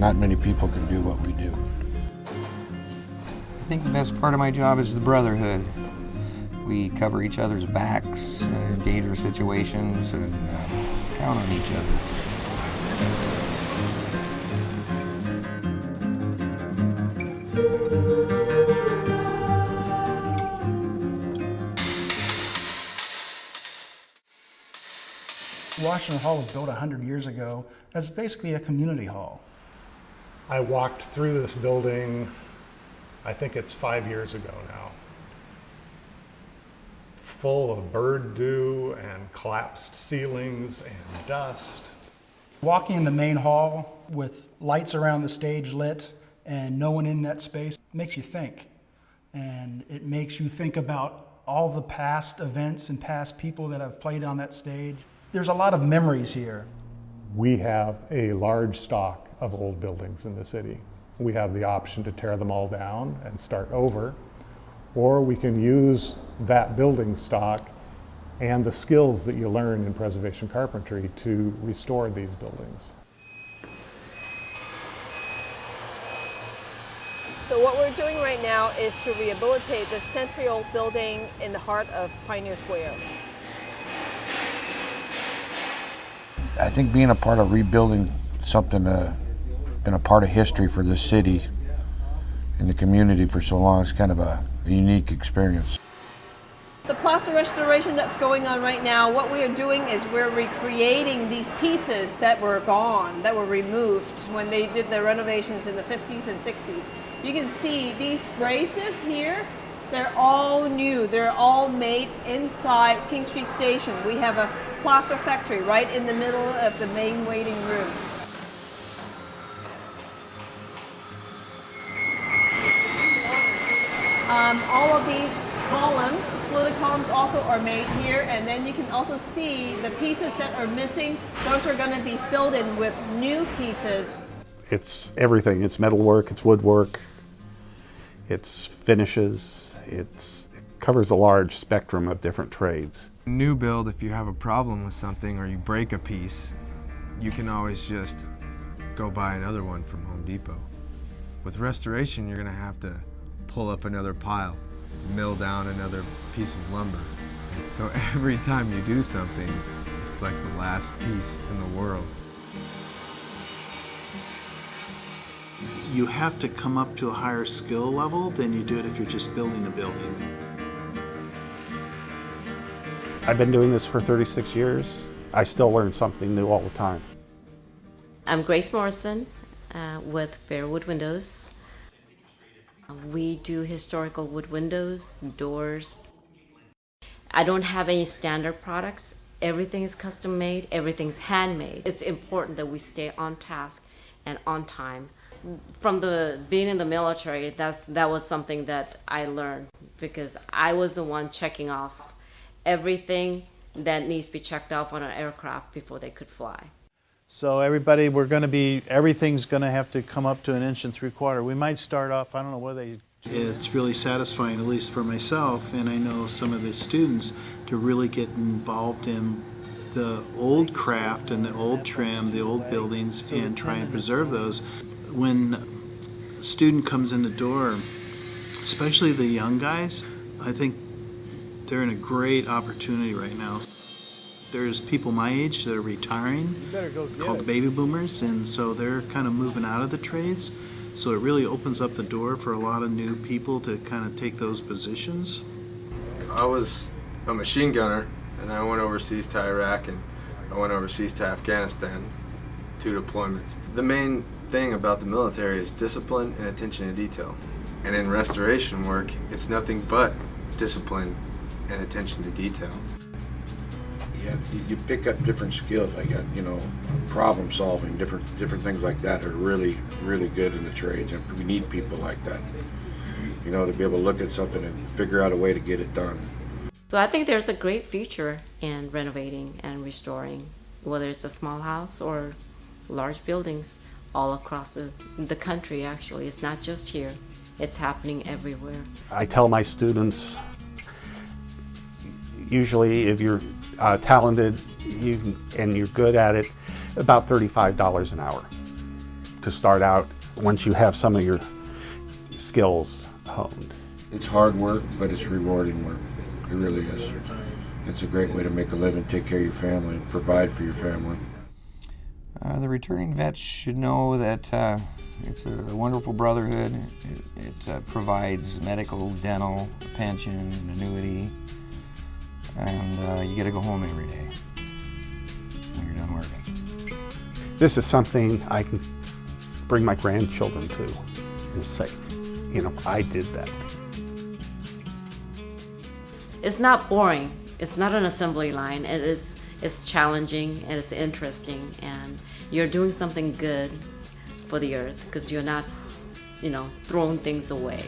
not many people can do what we do. I think the best part of my job is the brotherhood. We cover each other's backs in dangerous situations and count on each other. Washington Hall was built 100 years ago as basically a community hall. I walked through this building, I think it's 5 years ago now, full of bird dew and collapsed ceilings and dust. Walking in the main hall with lights around the stage lit and no one in that space makes you think. And it makes you think about all the past events and past people that have played on that stage. There's a lot of memories here. We have a large stock of old buildings in the city. We have the option to tear them all down and start over, or we can use that building stock and the skills that you learn in preservation carpentry to restore these buildings. So what we're doing right now is to rehabilitate the century-old building in the heart of Pioneer Square. I think being a part of rebuilding something been a part of history for this city and the community for so long is kind of a unique experience. The plaster restoration that's going on right now, what we are doing is we're recreating these pieces that were gone, that were removed when they did the renovations in the 50s and 60s. You can see these braces here, they're all new. They're all made inside King Street Station. We have a plaster factory right in the middle of the main waiting room. All of these columns, fluted columns also are made here, and then you can also see the pieces that are missing. Those are going to be filled in with new pieces. It's everything. It's metalwork, it's woodwork, it's finishes. It covers a large spectrum of different trades. New build, if you have a problem with something or you break a piece, you can always just go buy another one from Home Depot. With restoration, you're going to have to pull up another pile, mill down another piece of lumber. So every time you do something, it's like the last piece in the world. You have to come up to a higher skill level than you do it if you're just building a building. I've been doing this for 36 years. I still learn something new all the time. I'm Grace Morrison with Fairwood Windows. We do historical wood windows, doors. I don't have any standard products. Everything is custom made, everything's handmade. It's important that we stay on task and on time. From being in the military, that was something that I learned, because I was the one checking off everything that needs to be checked off on an aircraft before they could fly. So everybody, everything's going to have to come up to 1 3/4 inches. We might start off, I don't know whether It's really satisfying, at least for myself, and I know some of the students, to really get involved in the old craft and the old trim, the old buildings, and try and preserve those. When a student comes in the door, especially the young guys, I think they're in a great opportunity right now. There's people my age that are retiring, called baby boomers, and so they're kind of moving out of the trades. So it really opens up the door for a lot of new people to kind of take those positions. I was a machine gunner, and I went overseas to Iraq, and I went overseas to Afghanistan, 2 deployments. The main thing about the military is discipline and attention to detail. And in restoration work, it's nothing but discipline and attention to detail. Yeah, you pick up different skills, like problem solving, different things like that are really, really good in the trades, and we need people like that, to be able to look at something and figure out a way to get it done. So I think there's a great future in renovating and restoring, whether it's a small house or large buildings all across the country. Actually, it's not just here, it's happening everywhere. I tell my students, usually if you're talented and you're good at it, about $35 an hour. to start out once you have some of your skills honed. It's hard work, but it's rewarding work. It really is. It's a great way to make a living, take care of your family, and provide for your family. The returning vets should know that it's a wonderful brotherhood. It provides medical, dental, pension, an annuity, and you get to go home every day when you're done working. This is something I can bring my grandchildren to and say, you know, I did that. It's not boring. It's not an assembly line. It's challenging and it's interesting, and you're doing something good for the earth because you're not, throwing things away.